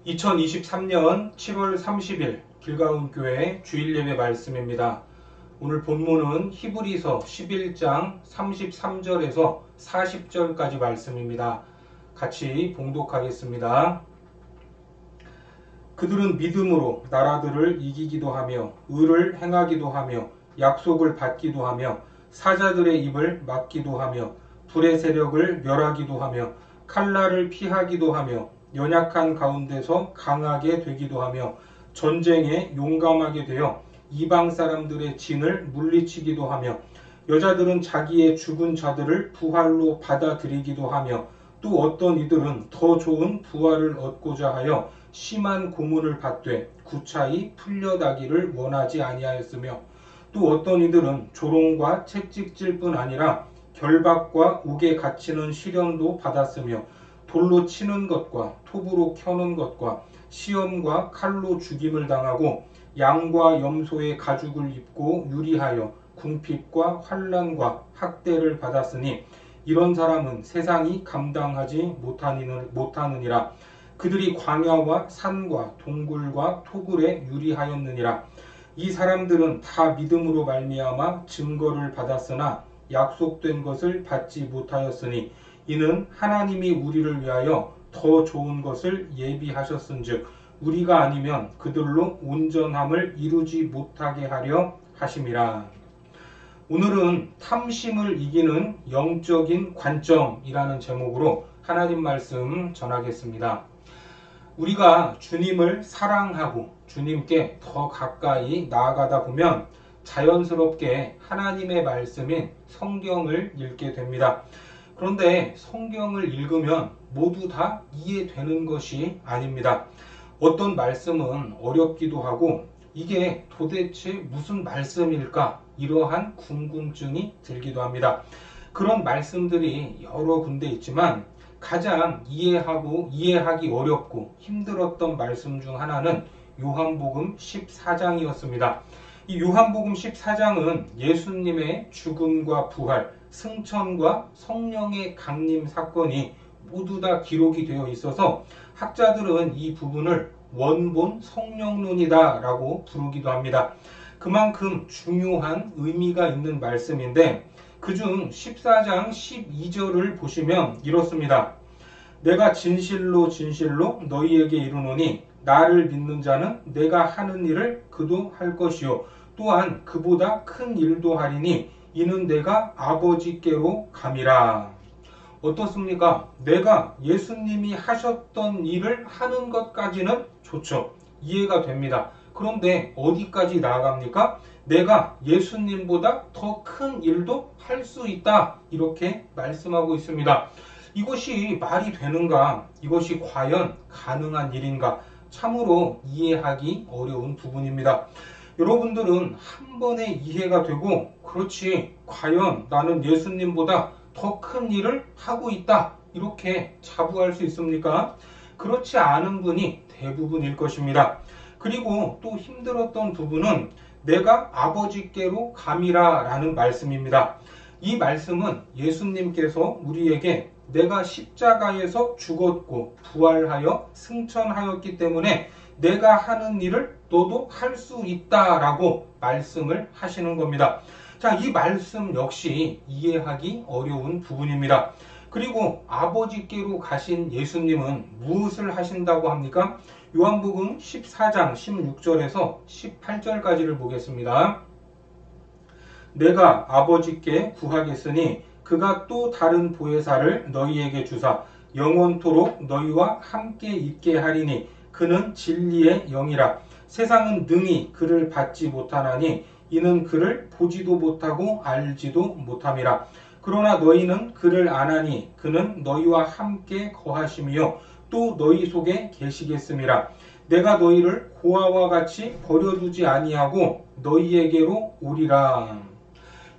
2023년 7월 30일 길가온교회 주일예배 말씀입니다. 오늘 본문은 히브리서 11장 33절에서 40절까지 말씀입니다. 같이 봉독하겠습니다. 그들은 믿음으로 나라들을 이기기도 하며 의를 행하기도 하며 약속을 받기도 하며 사자들의 입을 막기도 하며 불의 세력을 멸하기도 하며 칼날을 피하기도 하며 연약한 가운데서 강하게 되기도 하며 전쟁에 용감하게 되어 이방 사람들의 진을 물리치기도 하며 여자들은 자기의 죽은 자들을 부활로 받아들이기도 하며 또 어떤 이들은 더 좋은 부활을 얻고자 하여 심한 고문을 받되 구차히 풀려나기를 원하지 아니하였으며 또 어떤 이들은 조롱과 채찍질 뿐 아니라 결박과 옥에 갇히는 시련도 받았으며 돌로 치는 것과 톱으로 켜는 것과 시험과 칼로 죽임을 당하고 양과 염소의 가죽을 입고 유리하여 궁핍과 환난과 학대를 받았으니 이런 사람은 세상이 감당하지 못하느니라. 그들이 광야와 산과 동굴과 토굴에 유리하였느니라. 이 사람들은 다 믿음으로 말미암아 증거를 받았으나 약속된 것을 받지 못하였으니 이는 하나님이 우리를 위하여 더 좋은 것을 예비하셨은즉 우리가 아니면 그들로 온전함을 이루지 못하게 하려 하심이라. 오늘은 탐심을 이기는 영적인 관점이라는 제목으로 하나님 말씀 전하겠습니다. 우리가 주님을 사랑하고 주님께 더 가까이 나아가다 보면 자연스럽게 하나님의 말씀인 성경을 읽게 됩니다. 그런데 성경을 읽으면 모두 다 이해되는 것이 아닙니다. 어떤 말씀은 어렵기도 하고 이게 도대체 무슨 말씀일까? 이러한 궁금증이 들기도 합니다. 그런 말씀들이 여러 군데 있지만 가장 이해하기 어렵고 힘들었던 말씀 중 하나는 요한복음 14장이었습니다. 이 요한복음 14장은 예수님의 죽음과 부활, 승천과 성령의 강림 사건이 모두 다 기록이 되어 있어서 학자들은 이 부분을 원본 성령론이다 라고 부르기도 합니다. 그만큼 중요한 의미가 있는 말씀인데 그중 14장 12절을 보시면 이렇습니다. 내가 진실로 진실로 너희에게 이르노니 나를 믿는 자는 내가 하는 일을 그도 할 것이요 또한 그보다 큰 일도 하리니 이는 내가 아버지께로 감이라. 어떻습니까? 내가 예수님이 하셨던 일을 하는 것까지는 좋죠. 이해가 됩니다. 그런데 어디까지 나아갑니까? 내가 예수님보다 더 큰 일도 할 수 있다. 이렇게 말씀하고 있습니다. 이것이 말이 되는가? 이것이 과연 가능한 일인가? 참으로 이해하기 어려운 부분입니다. 여러분들은 한 번에 이해가 되고 그렇지 과연 나는 예수님보다 더 큰 일을 하고 있다 이렇게 자부할 수 있습니까? 그렇지 않은 분이 대부분일 것입니다. 그리고 또 힘들었던 부분은 내가 아버지께로 감이라 라는 말씀입니다. 이 말씀은 예수님께서 우리에게 내가 십자가에서 죽었고 부활하여 승천하였기 때문에 내가 하는 일을 너도 할 수 있다라고 말씀을 하시는 겁니다. 자, 이 말씀 역시 이해하기 어려운 부분입니다. 그리고 아버지께로 가신 예수님은 무엇을 하신다고 합니까? 요한복음 14장 16절에서 18절까지를 보겠습니다. 내가 아버지께 구하겠으니 그가 또 다른 보혜사를 너희에게 주사 영원토록 너희와 함께 있게 하리니 그는 진리의 영이라. 세상은 능히 그를 받지 못하나니 이는 그를 보지도 못하고 알지도 못함이라. 그러나 너희는 그를 아나니 그는 너희와 함께 거하심이요 또 너희 속에 계시겠음이라. 내가 너희를 고아와 같이 버려두지 아니하고 너희에게로 오리라.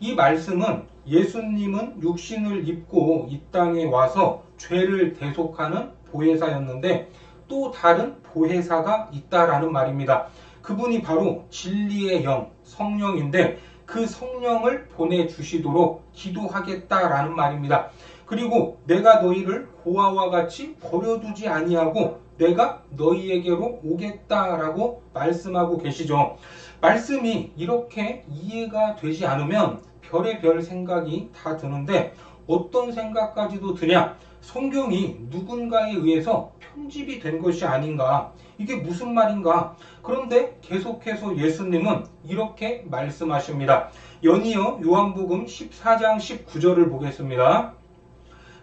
이 말씀은 예수님은 육신을 입고 이 땅에 와서 죄를 대속하는 보혜사였는데 또 다른 보혜사가 있다라는 말입니다. 그분이 바로 진리의 영, 성령인데 그 성령을 보내주시도록 기도하겠다라는 말입니다. 그리고 내가 너희를 고아와 같이 버려두지 아니하고 내가 너희에게로 오겠다라고 말씀하고 계시죠. 말씀이 이렇게 이해가 되지 않으면 별의별 생각이 다 드는데 어떤 생각까지도 드냐? 성경이 누군가에 의해서 편집이 된 것이 아닌가? 이게 무슨 말인가? 그런데 계속해서 예수님은 이렇게 말씀하십니다. 연이어 요한복음 14장 19절을 보겠습니다.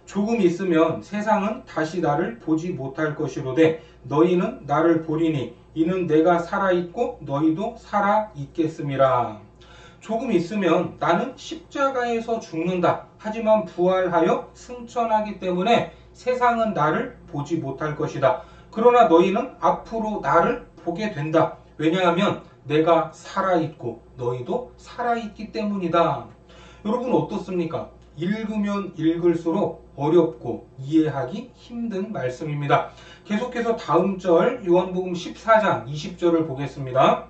조금 있으면 세상은 다시 나를 보지 못할 것이로되 너희는 나를 보리니 이는 내가 살아있고 너희도 살아있겠음이라. 조금 있으면 나는 십자가에서 죽는다. 하지만 부활하여 승천하기 때문에 세상은 나를 보지 못할 것이다. 그러나 너희는 앞으로 나를 보게 된다. 왜냐하면 내가 살아있고 너희도 살아있기 때문이다. 여러분 어떻습니까? 읽으면 읽을수록 어렵고 이해하기 힘든 말씀입니다. 계속해서 다음 절 요한복음 14장 20절을 보겠습니다.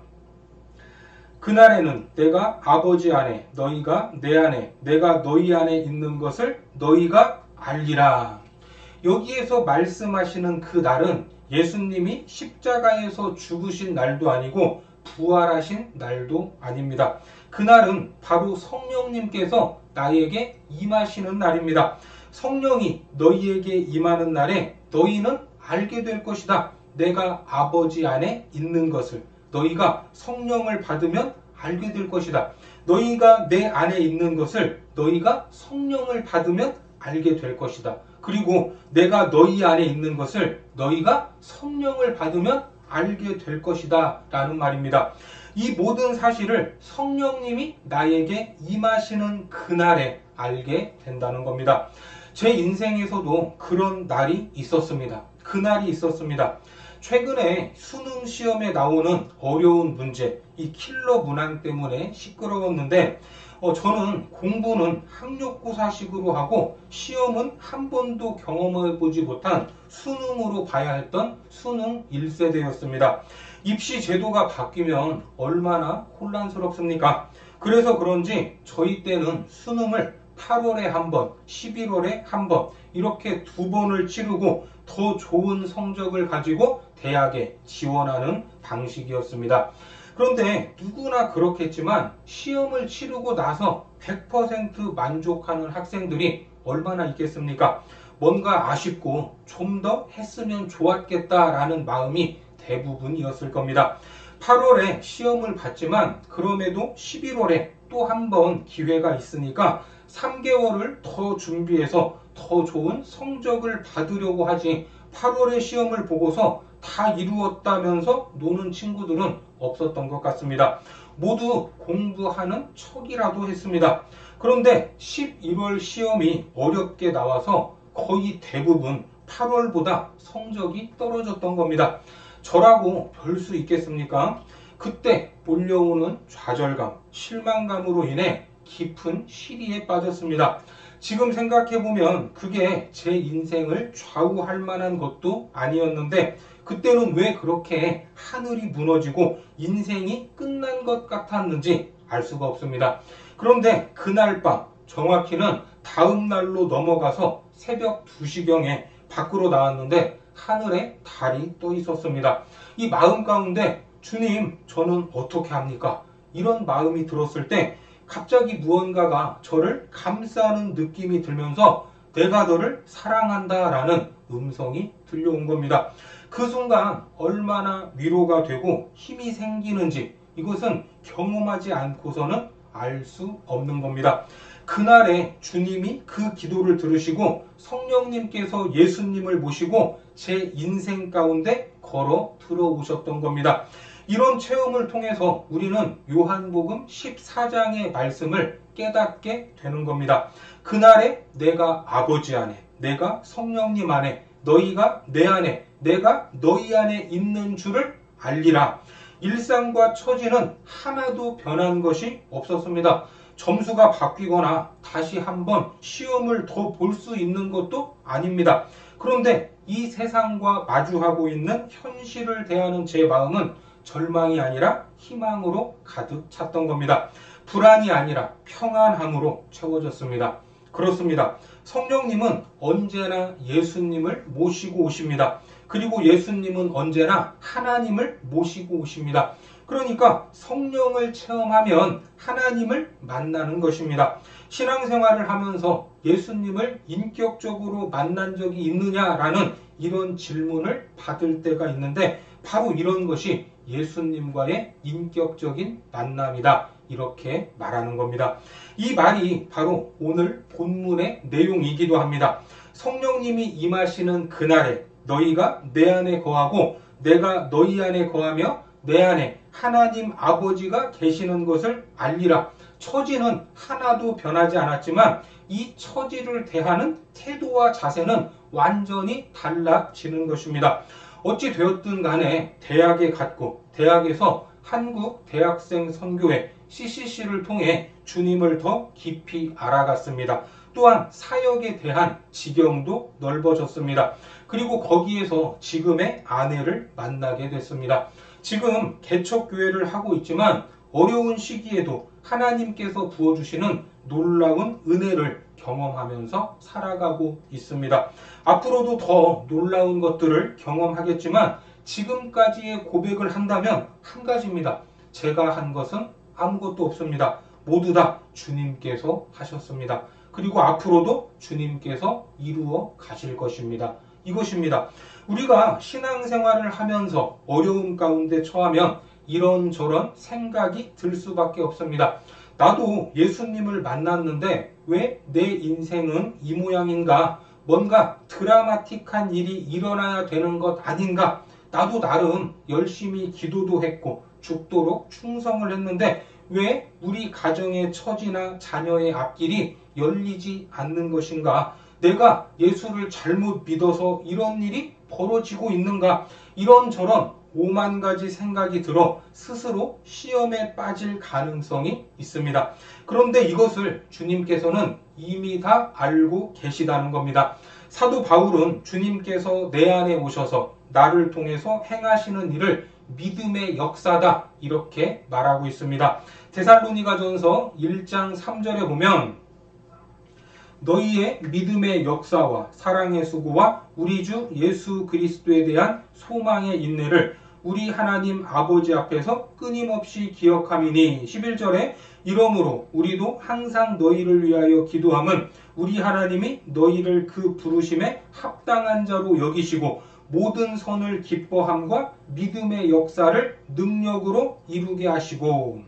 그날에는 내가 아버지 안에 너희가 내 안에 내가 너희 안에 있는 것을 너희가 알리라. 여기에서 말씀하시는 그 날은 예수님이 십자가에서 죽으신 날도 아니고 부활하신 날도 아닙니다. 그날은 바로 성령님께서 나에게 임하시는 날입니다. 성령이 너희에게 임하는 날에 너희는 알게 될 것이다. 내가 아버지 안에 있는 것을 너희가 성령을 받으면 알게 될 것이다. 너희가 내 안에 있는 것을 너희가 성령을 받으면 알게 될 것이다. 그리고 내가 너희 안에 있는 것을 너희가 성령을 받으면 알게 될 것이다 라는 말입니다. 이 모든 사실을 성령님이 나에게 임하시는 그날에 알게 된다는 겁니다. 제 인생에서도 그런 날이 있었습니다. 그날이 있었습니다. 최근에 수능 시험에 나오는 어려운 문제, 이 킬러 문항 때문에 시끄러웠는데 저는 공부는 학력고사식으로 하고 시험은 한 번도 경험해보지 못한 수능으로 봐야 했던 수능 1세대였습니다. 입시 제도가 바뀌면 얼마나 혼란스럽습니까? 그래서 그런지 저희 때는 수능을 8월에 한 번, 11월에 한 번 이렇게 두 번을 치르고 더 좋은 성적을 가지고 대학에 지원하는 방식이었습니다. 그런데 누구나 그렇겠지만 시험을 치르고 나서 100% 만족하는 학생들이 얼마나 있겠습니까? 뭔가 아쉽고 좀 더 했으면 좋았겠다라는 마음이 대부분이었을 겁니다. 8월에 시험을 봤지만 그럼에도 11월에 또 한 번 기회가 있으니까 3개월을 더 준비해서 더 좋은 성적을 받으려고 하지 8월에 시험을 보고서 다 이루었다면서 노는 친구들은 없었던 것 같습니다. 모두 공부하는 척이라도 했습니다. 그런데 11월 시험이 어렵게 나와서 거의 대부분 8월보다 성적이 떨어졌던 겁니다. 저라고 별 수 있겠습니까? 그때 몰려오는 좌절감, 실망감으로 인해 깊은 시리에 빠졌습니다. 지금 생각해보면 그게 제 인생을 좌우할 만한 것도 아니었는데 그때는 왜 그렇게 하늘이 무너지고 인생이 끝난 것 같았는지 알 수가 없습니다. 그런데 그날 밤, 정확히는 다음 날로 넘어가서 새벽 2시경에 밖으로 나왔는데 하늘에 달이 떠 있었습니다. 이 마음 가운데 주님, 저는 어떻게 합니까? 이런 마음이 들었을 때 갑자기 무언가가 저를 감싸는 느낌이 들면서 내가 너를 사랑한다 라는 음성이 들려온 겁니다. 그 순간 얼마나 위로가 되고 힘이 생기는지 이것은 경험하지 않고서는 알 수 없는 겁니다. 그날에 주님이 그 기도를 들으시고 성령님께서 예수님을 모시고 제 인생 가운데 걸어 들어오셨던 겁니다. 이런 체험을 통해서 우리는 요한복음 14장의 말씀을 깨닫게 되는 겁니다. 그날에 내가 아버지 안에, 내가 성령님 안에, 너희가 내 안에, 내가 너희 안에 있는 줄을 알리라. 일상과 처지는 하나도 변한 것이 없었습니다. 점수가 바뀌거나 다시 한번 시험을 더 볼 수 있는 것도 아닙니다. 그런데 이 세상과 마주하고 있는 현실을 대하는 제 마음은 절망이 아니라 희망으로 가득 찼던 겁니다. 불안이 아니라 평안함으로 채워졌습니다. 그렇습니다. 성령님은 언제나 예수님을 모시고 오십니다. 그리고 예수님은 언제나 하나님을 모시고 오십니다. 그러니까 성령을 체험하면 하나님을 만나는 것입니다. 신앙생활을 하면서 예수님을 인격적으로 만난 적이 있느냐라는 이런 질문을 받을 때가 있는데 바로 이런 것이 예수님과의 인격적인 만남이다. 이렇게 말하는 겁니다. 이 말이 바로 오늘 본문의 내용이기도 합니다. 성령님이 임하시는 그날에 너희가 내 안에 거하고 내가 너희 안에 거하며 내 안에 하나님 아버지가 계시는 것을 알리라. 처지는 하나도 변하지 않았지만 이 처지를 대하는 태도와 자세는 완전히 달라지는 것입니다. 어찌 되었든 간에 대학에 갔고 대학에서 한국 대학생 선교회 CCC를 통해 주님을 더 깊이 알아갔습니다. 또한 사역에 대한 지경도 넓어졌습니다. 그리고 거기에서 지금의 아내를 만나게 됐습니다. 지금 개척교회를 하고 있지만 어려운 시기에도 하나님께서 부어주시는 놀라운 은혜를 경험하면서 살아가고 있습니다. 앞으로도 더 놀라운 것들을 경험하겠지만 지금까지의 고백을 한다면 한 가지입니다. 제가 한 것은 아무것도 없습니다. 모두 다 주님께서 하셨습니다. 그리고 앞으로도 주님께서 이루어 가실 것입니다. 이것입니다. 우리가 신앙생활을 하면서 어려움 가운데 처하면 이런저런 생각이 들 수밖에 없습니다. 나도 예수님을 만났는데 왜 내 인생은 이 모양인가? 뭔가 드라마틱한 일이 일어나야 되는 것 아닌가? 나도 나름 열심히 기도도 했고 죽도록 충성을 했는데 왜 우리 가정의 처지나 자녀의 앞길이 열리지 않는 것인가? 내가 예수를 잘못 믿어서 이런 일이 벌어지고 있는가? 이런저런 5만 가지 생각이 들어 스스로 시험에 빠질 가능성이 있습니다. 그런데 이것을 주님께서는 이미 다 알고 계시다는 겁니다. 사도 바울은 주님께서 내 안에 오셔서 나를 통해서 행하시는 일을 믿음의 역사다 이렇게 말하고 있습니다. 데살로니가전서 1장 3절에 보면 너희의 믿음의 역사와 사랑의 수고와 우리 주 예수 그리스도에 대한 소망의 인내를 우리 하나님 아버지 앞에서 끊임없이 기억함이니 11절에 이러므로 우리도 항상 너희를 위하여 기도함은 우리 하나님이 너희를 그 부르심에 합당한 자로 여기시고 모든 선을 기뻐함과 믿음의 역사를 능력으로 이루게 하시고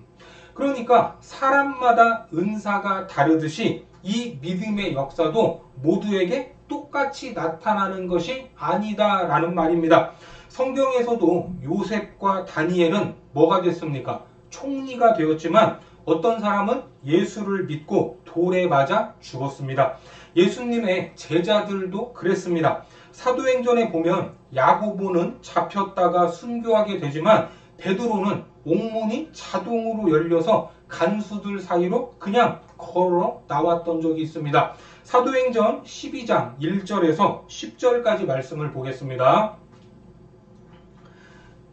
그러니까 사람마다 은사가 다르듯이 이 믿음의 역사도 모두에게 똑같이 나타나는 것이 아니다라는 말입니다. 성경에서도 요셉과 다니엘은 뭐가 됐습니까? 총리가 되었지만 어떤 사람은 예수를 믿고 돌에 맞아 죽었습니다. 예수님의 제자들도 그랬습니다. 사도행전에 보면 야고보는 잡혔다가 순교하게 되지만 베드로는 옥문이 자동으로 열려서 간수들 사이로 그냥 걸어 나왔던 적이 있습니다. 사도행전 12장 1절에서 10절까지 말씀을 보겠습니다.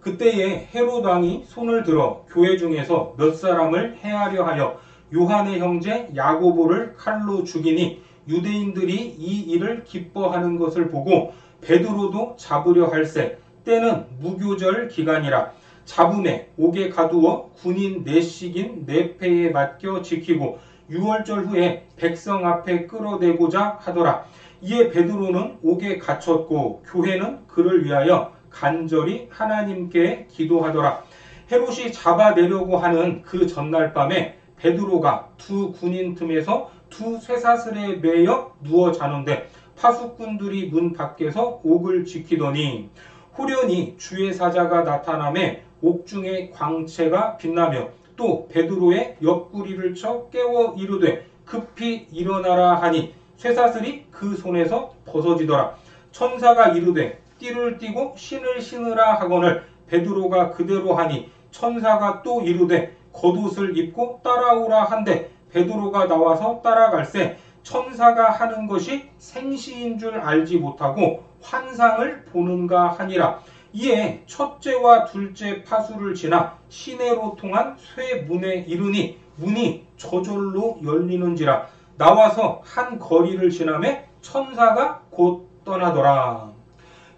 그때에 헤롯 왕이 손을 들어 교회 중에서 몇 사람을 해하려 하여 요한의 형제 야고보를 칼로 죽이니 유대인들이 이 일을 기뻐하는 것을 보고 베드로도 잡으려 할세 때는 무교절 기간이라 잡음에 옥에 가두어 군인 내식인 내패에 맡겨 지키고 6월절 후에 백성 앞에 끌어내고자 하더라. 이에 베드로는 옥에 갇혔고 교회는 그를 위하여 간절히 하나님께 기도하더라. 헤롯이 잡아내려고 하는 그 전날 밤에 베드로가 두 군인 틈에서 두 쇠사슬에 매여 누워 자는데 파수꾼들이 문 밖에서 옥을 지키더니 호련히 주의 사자가 나타나매 옥중에 광채가 빛나며 또 베드로의 옆구리를 쳐 깨워 이르되 급히 일어나라 하니 쇠사슬이 그 손에서 벗어지더라. 천사가 이르되 띠를 띠고 신을 신으라 하거늘 베드로가 그대로 하니 천사가 또 이르되 겉옷을 입고 따라오라 한데 베드로가 나와서 따라갈새 천사가 하는 것이 생시인 줄 알지 못하고 환상을 보는가 하니라. 이에 첫째와 둘째 파수를 지나 시내로 통한 쇠문에 이르니 문이 저절로 열리는지라. 나와서 한 거리를 지나매 천사가 곧 떠나더라.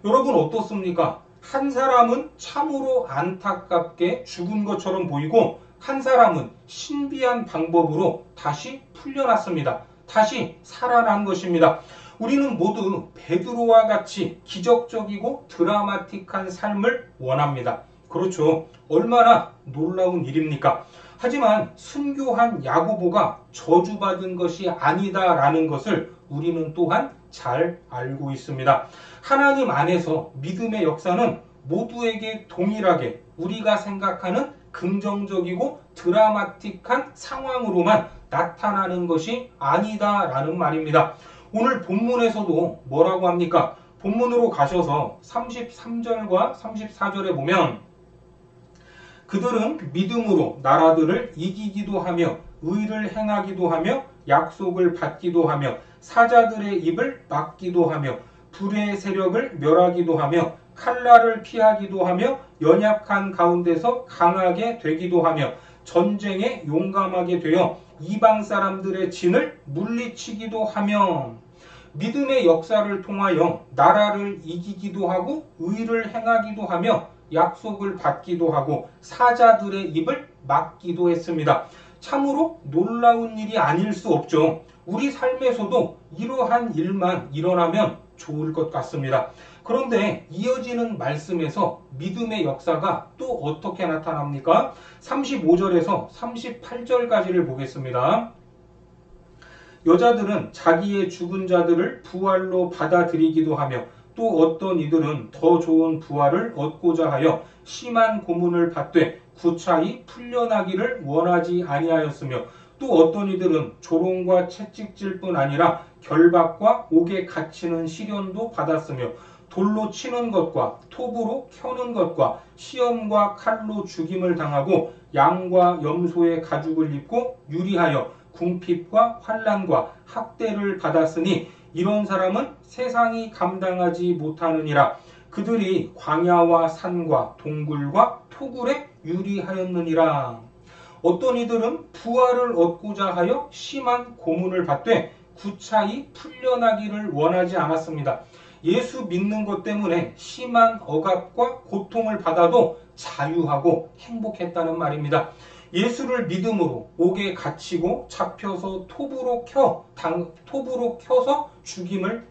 여러분 어떻습니까? 한 사람은 참으로 안타깝게 죽은 것처럼 보이고 한 사람은 신비한 방법으로 다시 풀려났습니다. 다시 살아난 것입니다. 우리는 모두 베드로와 같이 기적적이고 드라마틱한 삶을 원합니다. 그렇죠. 얼마나 놀라운 일입니까? 하지만 순교한 야고보가 저주받은 것이 아니다라는 것을 우리는 또한 잘 알고 있습니다. 하나님 안에서 믿음의 역사는 모두에게 동일하게 우리가 생각하는 긍정적이고 드라마틱한 상황으로만 나타나는 것이 아니다라는 말입니다. 오늘 본문에서도 뭐라고 합니까? 본문으로 가셔서 33절과 34절에 보면 그들은 믿음으로 나라들을 이기기도 하며 의를 행하기도 하며 약속을 받기도 하며 사자들의 입을 막기도 하며 불의 세력을 멸하기도 하며 칼날을 피하기도 하며 연약한 가운데서 강하게 되기도 하며 전쟁에 용감하게 되어 이방 사람들의 진을 물리치기도 하며 믿음의 역사를 통하여 나라를 이기기도 하고 의를 행하기도 하며 약속을 받기도 하고 사자들의 입을 막기도 했습니다. 참으로 놀라운 일이 아닐 수 없죠. 우리 삶에서도 이러한 일만 일어나면 좋을 것 같습니다. 그런데 이어지는 말씀에서 믿음의 역사가 또 어떻게 나타납니까? 35절에서 38절까지를 보겠습니다. 여자들은 자기의 죽은 자들을 부활로 받아들이기도 하며 또 어떤 이들은 더 좋은 부활을 얻고자 하여 심한 고문을 받되 구차히 풀려나기를 원하지 아니하였으며 또 어떤 이들은 조롱과 채찍질뿐 아니라 결박과 옥에 갇히는 시련도 받았으며 돌로 치는 것과 톱으로 켜는 것과 시험과 칼로 죽임을 당하고 양과 염소의 가죽을 입고 유리하여 궁핍과 환난과 학대를 받았으니 이런 사람은 세상이 감당하지 못하느니라. 그들이 광야와 산과 동굴과 토굴에 유리하였느니라. 어떤 이들은 부활을 얻고자 하여 심한 고문을 받되 구차히 풀려나기를 원하지 않았습니다. 예수 믿는 것 때문에 심한 억압과 고통을 받아도 자유하고 행복했다는 말입니다. 예수를 믿음으로 옥에 갇히고 잡혀서 톱으로 켜서 죽임을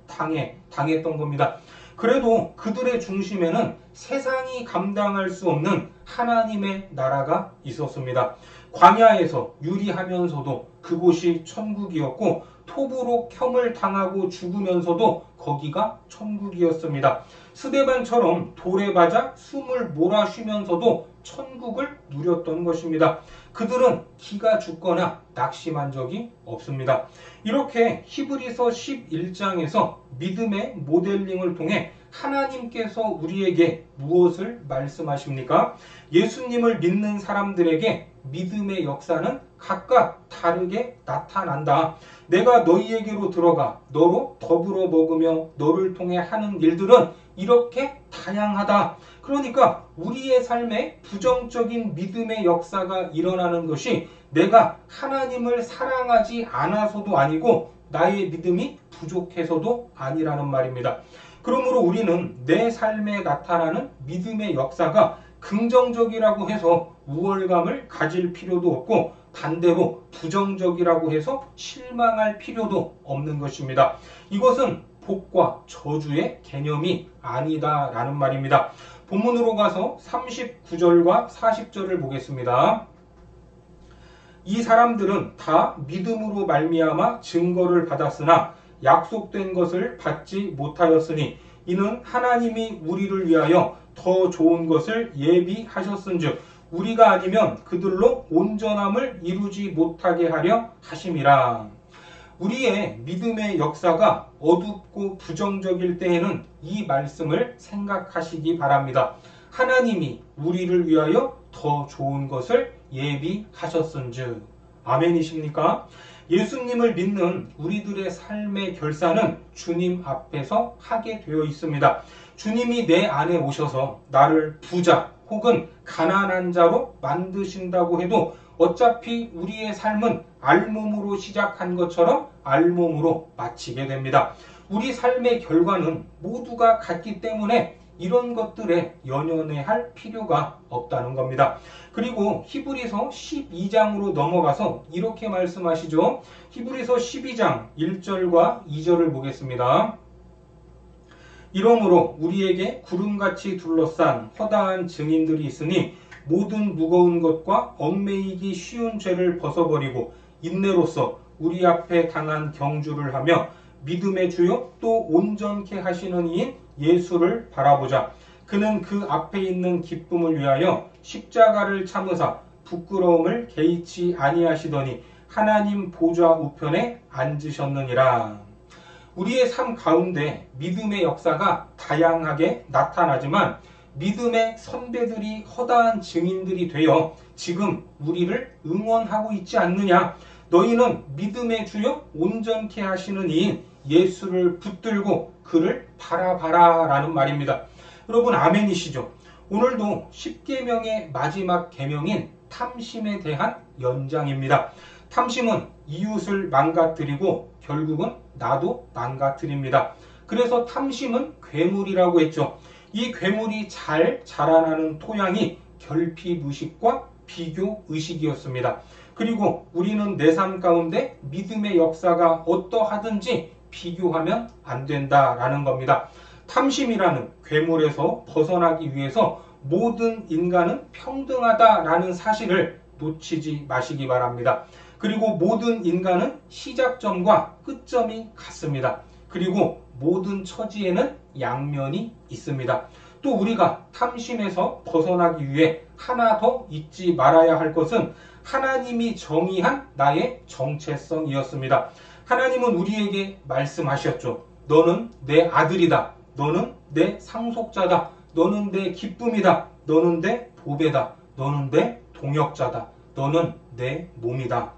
당했던 겁니다. 그래도 그들의 중심에는 세상이 감당할 수 없는 하나님의 나라가 있었습니다. 광야에서 유리하면서도 그곳이 천국이었고 톱으로 켬을 당하고 죽으면서도 거기가 천국이었습니다. 스데반처럼 돌에 맞아 숨을 몰아쉬면서도 천국을 누렸던 것입니다. 그들은 기가 죽거나 낙심한 적이 없습니다. 이렇게 히브리서 11장에서 믿음의 모델링을 통해 하나님께서 우리에게 무엇을 말씀하십니까? 예수님을 믿는 사람들에게 믿음의 역사는 각각 다르게 나타난다. 내가 너희에게로 들어가 너로 더불어 먹으며 너를 통해 하는 일들은 이렇게 다양하다. 그러니까 우리의 삶에 부정적인 믿음의 역사가 일어나는 것이 내가 하나님을 사랑하지 않아서도 아니고 나의 믿음이 부족해서도 아니라는 말입니다. 그러므로 우리는 내 삶에 나타나는 믿음의 역사가 긍정적이라고 해서 우월감을 가질 필요도 없고 반대로 부정적이라고 해서 실망할 필요도 없는 것입니다. 이것은 복과 저주의 개념이 아니다라는 말입니다. 본문으로 가서 39절과 40절을 보겠습니다. 이 사람들은 다 믿음으로 말미암아 증거를 받았으나 약속된 것을 받지 못하였으니 이는 하나님이 우리를 위하여 더 좋은 것을 예비하셨은즉 우리가 아니면 그들로 온전함을 이루지 못하게 하려 하심이라. 우리의 믿음의 역사가 어둡고 부정적일 때에는 이 말씀을 생각하시기 바랍니다. 하나님이 우리를 위하여 더 좋은 것을 예비하셨은즉. 아멘이십니까? 예수님을 믿는 우리들의 삶의 결산은 주님 앞에서 하게 되어 있습니다. 주님이 내 안에 오셔서 나를 부자 혹은 가난한 자로 만드신다고 해도 어차피 우리의 삶은 알몸으로 시작한 것처럼 알몸으로 마치게 됩니다. 우리 삶의 결과는 모두가 같기 때문에 이런 것들에 연연해할 필요가 없다는 겁니다. 그리고 히브리서 12장으로 넘어가서 이렇게 말씀하시죠. 히브리서 12장 1절과 2절을 보겠습니다. 이러므로 우리에게 구름같이 둘러싼 허다한 증인들이 있으니 모든 무거운 것과 얽매이기 쉬운 죄를 벗어버리고 인내로써 우리 앞에 당한 경주를 하며 믿음의 주요 또 온전케 하시는 이인 예수를 바라보자. 그는 그 앞에 있는 기쁨을 위하여 십자가를 참으사 부끄러움을 개의치 아니하시더니 하나님 보좌 우편에 앉으셨느니라. 우리의 삶 가운데 믿음의 역사가 다양하게 나타나지만 믿음의 선배들이 허다한 증인들이 되어 지금 우리를 응원하고 있지 않느냐. 너희는 믿음의 주요 온전케 하시는 이인 예수를 붙들고 그를 바라봐라 라는 말입니다. 여러분 아멘이시죠? 오늘도 10계명의 마지막 계명인 탐심에 대한 연장입니다. 탐심은 이웃을 망가뜨리고 결국은 나도 망가뜨립니다. 그래서 탐심은 괴물이라고 했죠. 이 괴물이 잘 자라나는 토양이 결핍의식과 비교의식이었습니다. 그리고 우리는 내 삶 가운데 믿음의 역사가 어떠하든지 비교하면 안 된다라는 겁니다. 탐심이라는 괴물에서 벗어나기 위해서 모든 인간은 평등하다라는 사실을 놓치지 마시기 바랍니다. 그리고 모든 인간은 시작점과 끝점이 같습니다. 그리고 모든 처지에는 양면이 있습니다. 또 우리가 탐심에서 벗어나기 위해 하나 더 잊지 말아야 할 것은 하나님이 정의한 나의 정체성이었습니다. 하나님은 우리에게 말씀하셨죠. 너는 내 아들이다. 너는 내 상속자다. 너는 내 기쁨이다. 너는 내 보배다. 너는 내 동역자다. 너는 내 몸이다.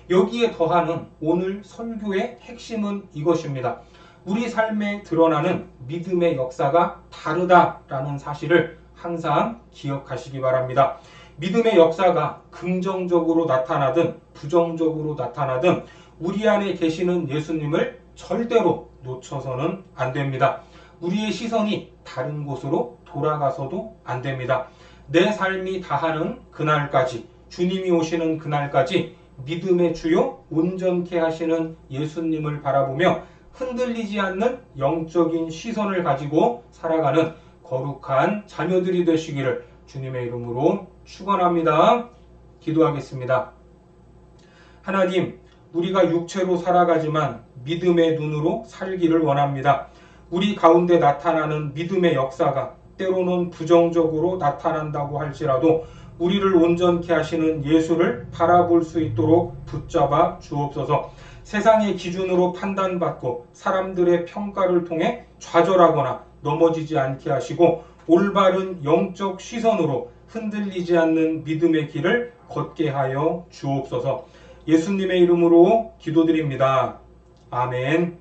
여기에 더하는 오늘 설교의 핵심은 이것입니다. 우리 삶에 드러나는 믿음의 역사가 다르다라는 사실을 항상 기억하시기 바랍니다. 믿음의 역사가 긍정적으로 나타나든 부정적으로 나타나든 우리 안에 계시는 예수님을 절대로 놓쳐서는 안 됩니다. 우리의 시선이 다른 곳으로 돌아가서도 안 됩니다. 내 삶이 다하는 그날까지, 주님이 오시는 그날까지 믿음의 주요 온전케 하시는 예수님을 바라보며 흔들리지 않는 영적인 시선을 가지고 살아가는 거룩한 자녀들이 되시기를 주님의 이름으로 축원합니다. 기도하겠습니다. 하나님, 우리가 육체로 살아가지만 믿음의 눈으로 살기를 원합니다. 우리 가운데 나타나는 믿음의 역사가 때로는 부정적으로 나타난다고 할지라도 우리를 온전케 하시는 예수를 바라볼 수 있도록 붙잡아 주옵소서. 세상의 기준으로 판단받고 사람들의 평가를 통해 좌절하거나 넘어지지 않게 하시고 올바른 영적 시선으로 흔들리지 않는 믿음의 길을 걷게 하여 주옵소서. 예수님의 이름으로 기도드립니다. 아멘.